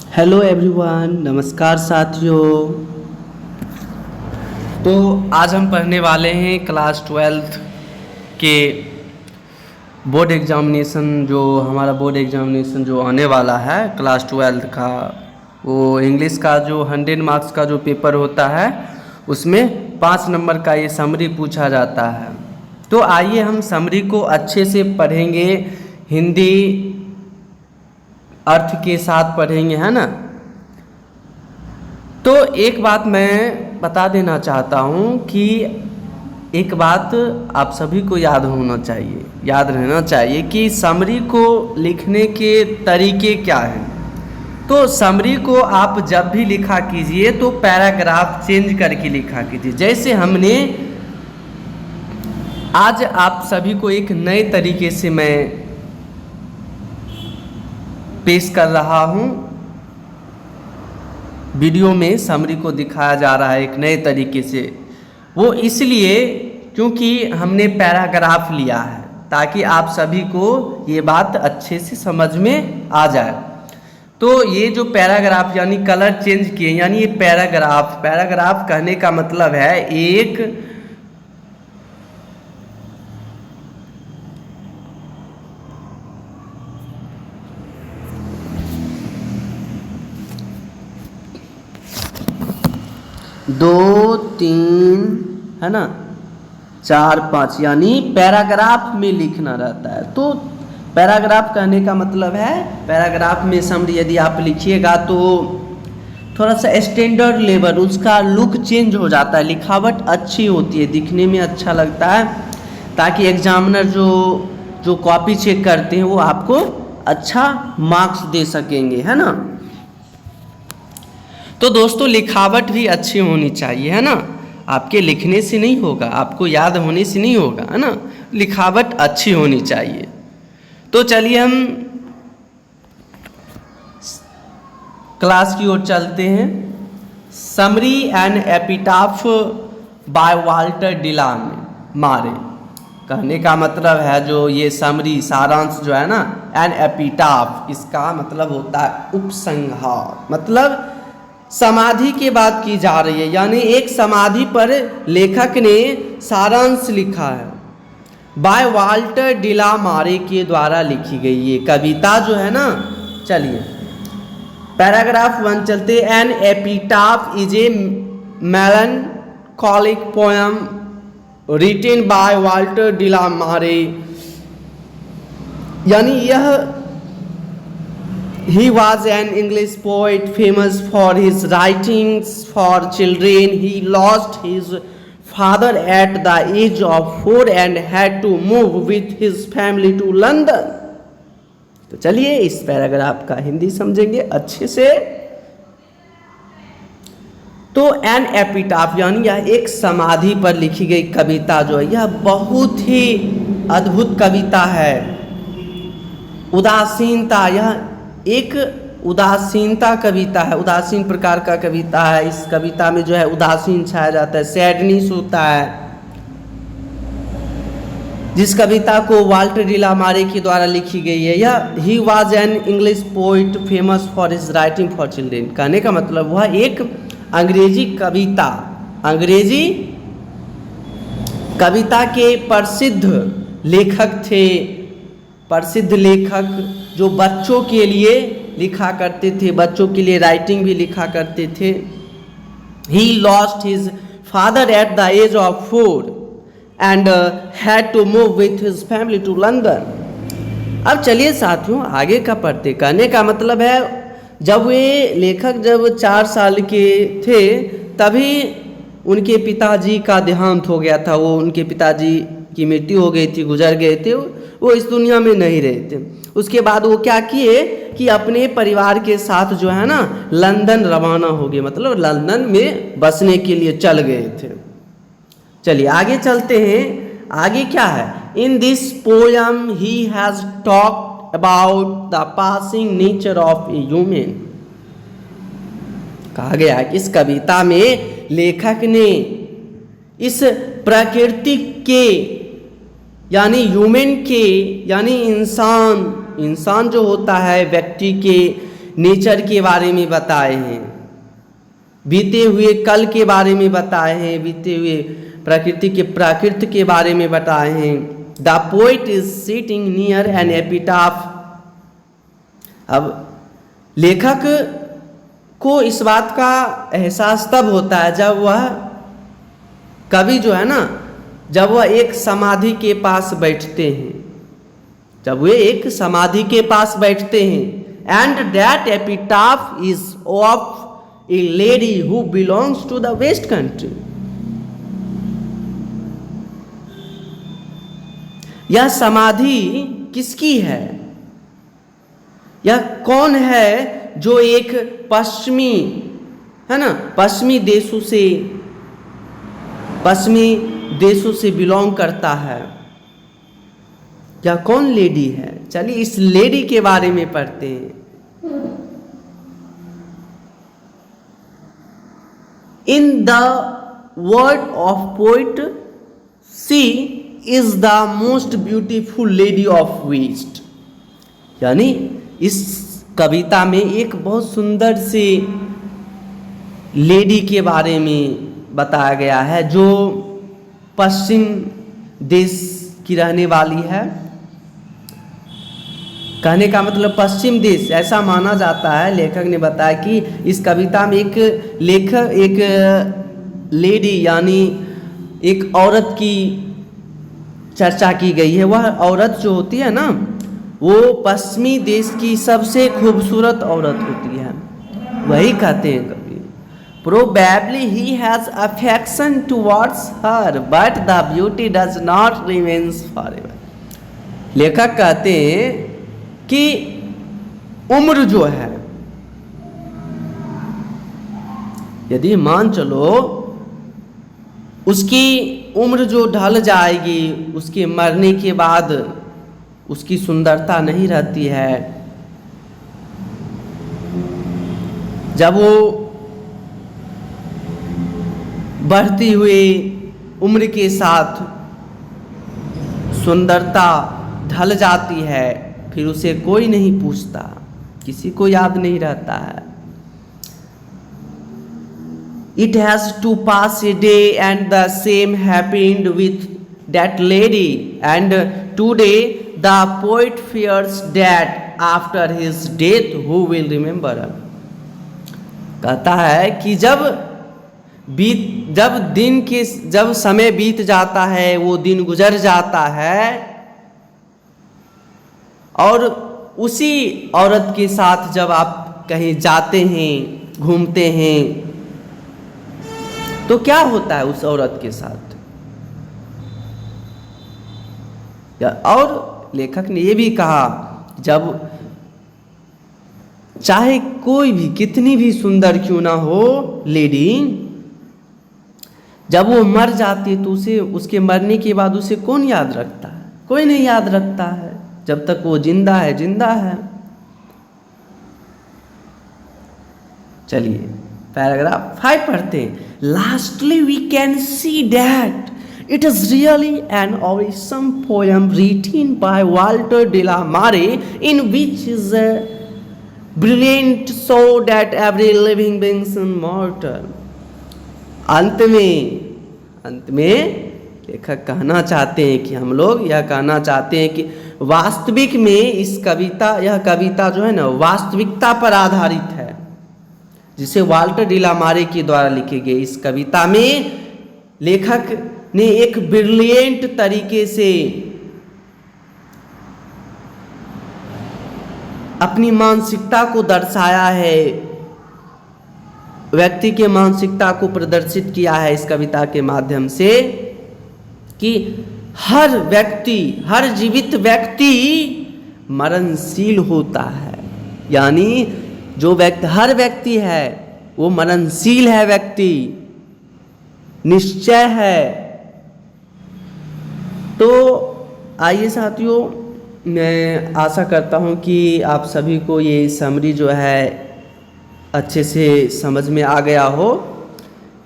Hello everyone, नमस्कार साथियों। तो आज हम पढ़ने वाले हैं क्लास 12th के बोर्ड एग्जामिनेशन। जो हमारा बोर्ड एग्जामिनेशन जो आने वाला है क्लास 12th का, वो इंग्लिश का जो 100 मार्क्स का जो पेपर होता है उसमें 5 नंबर का ये समरी पूछा जाता है। तो आइए हम समरी को अच्छे से पढ़ेंगे, हिंदी अर्थ के साथ पढ़ेंगे, है ना। तो एक बात मैं बता देना चाहता हूँ कि एक बात आप सभी को याद होना चाहिए, याद रहना चाहिए कि समरी को लिखने के तरीके क्या हैं। तो समरी को आप जब भी लिखा कीजिए तो पैराग्राफ चेंज करके लिखा कीजिए। जैसे हमने आज आप सभी को एक नए तरीके से मैं पेश कर रहा हूँ, वीडियो में समरी को दिखाया जा रहा है एक नए तरीके से। वो इसलिए क्योंकि हमने पैराग्राफ लिया है ताकि आप सभी को ये बात अच्छे से समझ में आ जाए। तो ये जो पैराग्राफ यानी कलर चेंज किए, यानी ये पैराग्राफ कहने का मतलब है एक दो तीन, है ना, 4 5, यानी पैराग्राफ में लिखना रहता है। तो पैराग्राफ कहने का मतलब है पैराग्राफ में समरी यदि आप लिखिएगा तो थोड़ा सा स्टैंडर्ड लेवल, उसका लुक चेंज हो जाता है, लिखावट अच्छी होती है, दिखने में अच्छा लगता है, ताकि एग्जामिनर जो कॉपी चेक करते हैं वो आपको अच्छा मार्क्स दे सकेंगे, है ना। तो दोस्तों लिखावट भी अच्छी होनी चाहिए, है ना। आपके लिखने से नहीं होगा, आपको याद होने से नहीं होगा, है ना। लिखावट अच्छी होनी चाहिए। तो चलिए हम क्लास की ओर चलते हैं। Summary and epitaph by Walter de la Mare, कहने का मतलब है जो ये समरी सारांश जो है ना, एंड एपिटाफ, इसका मतलब होता है उपसंहार, मतलब समाधि की बात की जा रही है, यानी एक समाधि पर लेखक ने सारांश लिखा है। बाय वाल्टर डिला मारे के द्वारा लिखी गई ये कविता जो है ना। चलिए पैराग्राफ 1 चलते। An epitaph is a melancholic poem written by Walter de la Mare, यानी यह He was an English poet famous for his writings for children. He lost his father at the age of 4 and had to move with his family to London. तो चलिए इस paragraph का हिंदी समझेंगे अच्छे से। तो एन एपिटाफ यानी यह एक समाधि पर लिखी गई कविता जो है, यह बहुत ही अद्भुत कविता है। उदासीनता, यह एक उदासीनता कविता है, उदासीन प्रकार का कविता है। इस कविता में जो है उदासीन छाया जाता है, सैडनेस होता है। जिस कविता को वाल्टर डिला मारे के द्वारा लिखी गई है, यह he was an English poet famous for his writing for children, कहने का मतलब वह एक अंग्रेजी कविता के प्रसिद्ध लेखक थे। प्रसिद्ध लेखक जो बच्चों के लिए लिखा करते थे, बच्चों के लिए राइटिंग भी लिखा करते थे। He lost his father at the age of 4 and had to move with his family to London. अब चलिए साथियों आगे का पढ़ते। कहने का मतलब है जब वे लेखक जब 4 साल के थे तभी उनके पिताजी का देहांत हो गया था। वो उनके पिताजी की मृत्यु हो गई थी, गुजर गए थे, वो इस दुनिया में नहीं रहे थे। उसके बाद वो क्या किए कि अपने परिवार के साथ जो है ना लंदन रवाना हो गए, मतलब लंदन में बसने के लिए चल गए थे। चलिए आगे चलते हैं। आगे क्या है? In this poem he has talked about the passing nature of a human. कहा गया कि इस कविता में लेखक ने इस प्रकृति के यानी ह्यूमन के यानी इंसान जो होता है व्यक्ति के नेचर के बारे में बताए हैं, बीते हुए कल के बारे में बताए हैं, बीते हुए प्रकृति के बारे में बताए हैं। The poet is sitting near an epitaph. अब लेखक को इस बात का एहसास तब होता है जब वह कवि जो है ना, जब वह एक समाधि के पास बैठते हैं, जब वे एक समाधि के पास बैठते हैं। And that epitaph is of a lady who belongs to the west country. यह समाधि किसकी है? यह कौन है जो एक पश्चिमी, है ना, पश्चिमी देशों से बिलोंग करता है? यह कौन लेडी है? चलिए इस लेडी के बारे में पढ़ते हैं। In the word of poet she is the most beautiful lady of west. यानी इस कविता में एक बहुत सुंदर सी लेडी के बारे में बताया गया है जो पश्चिम देश की रहने वाली है। कहने का मतलब पश्चिम देश ऐसा माना जाता है। लेखक ने बताया कि इस कविता में एक लेडी यानी एक औरत की चर्चा की गई है। वह औरत जो होती है ना, वो पश्चिमी देश की सबसे खूबसूरत औरत होती है। वही कहते हैं कवि, Probably he has affection towards her, but the beauty does not remain forever. लेखक कहते हैं कि उम्र जो है, यदि मान चलो उसकी उम्र जो ढल जाएगी, उसके मरने के बाद उसकी सुंदरता नहीं रहती है। जब वो बढ़ती हुई उम्र के साथ सुंदरता ढल जाती है, फिर उसे कोई नहीं पूछता, किसी को याद नहीं रहता है। It has to pass a day and the same happened with that lady, and today the poet fears that after his death who will remember her. कहता है कि जब समय बीत जाता है, वो दिन गुजर जाता है और उसी औरत के साथ जब आप कहीं जाते हैं, घूमते हैं, तो क्या होता है उस औरत के साथ? और लेखक ने ये भी कहा, जब चाहे कोई भी कितनी भी सुंदर क्यों ना हो लेडी, जब वो मर जाती है तो उसे उसके मरने के बाद उसे कौन याद रखता है? कोई नहीं याद रखता है। जब तक वो जिंदा है, जिंदा है। चलिए पैराग्राफ 5 पढ़ते हैं। Lastly we can see that it is really an awesome poem written by Walter de la Mare, in which is a brilliant so that every living being is immortal. अंत में लेखक कहना चाहते हैं कि हम लोग यह कहना चाहते हैं कि वास्तविक में यह कविता जो है ना, वास्तविकता पर आधारित है, जिसे वाल्टर डी ला मारे के द्वारा लिखी गई। इस कविता में लेखक ने एक ब्रिलियंट तरीके से अपनी मानसिकता को दर्शाया है, व्यक्ति के मानसिकता को प्रदर्शित किया है इस कविता के माध्यम से, कि हर जीवित व्यक्ति मरणशील होता है। यानी हर व्यक्ति है वो मरणशील है, व्यक्ति निश्चय है। तो आइए साथियों, मैं आशा करता हूँ कि आप सभी को ये समरी जो है अच्छे से समझ में आ गया हो।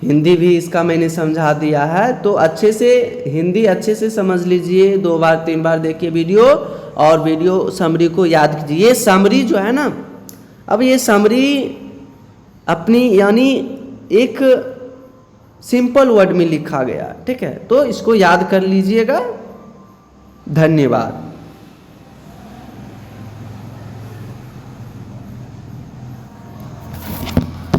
हिंदी भी इसका मैंने समझा दिया है, तो हिंदी अच्छे से समझ लीजिए। 2 बार 3 बार देखिए वीडियो, और वीडियो समरी को याद कीजिए। ये समरी जो है ना, अब ये समरी अपनी यानी एक सिंपल वर्ड में लिखा गया, ठीक है, तो इसको याद कर लीजिएगा। धन्यवाद।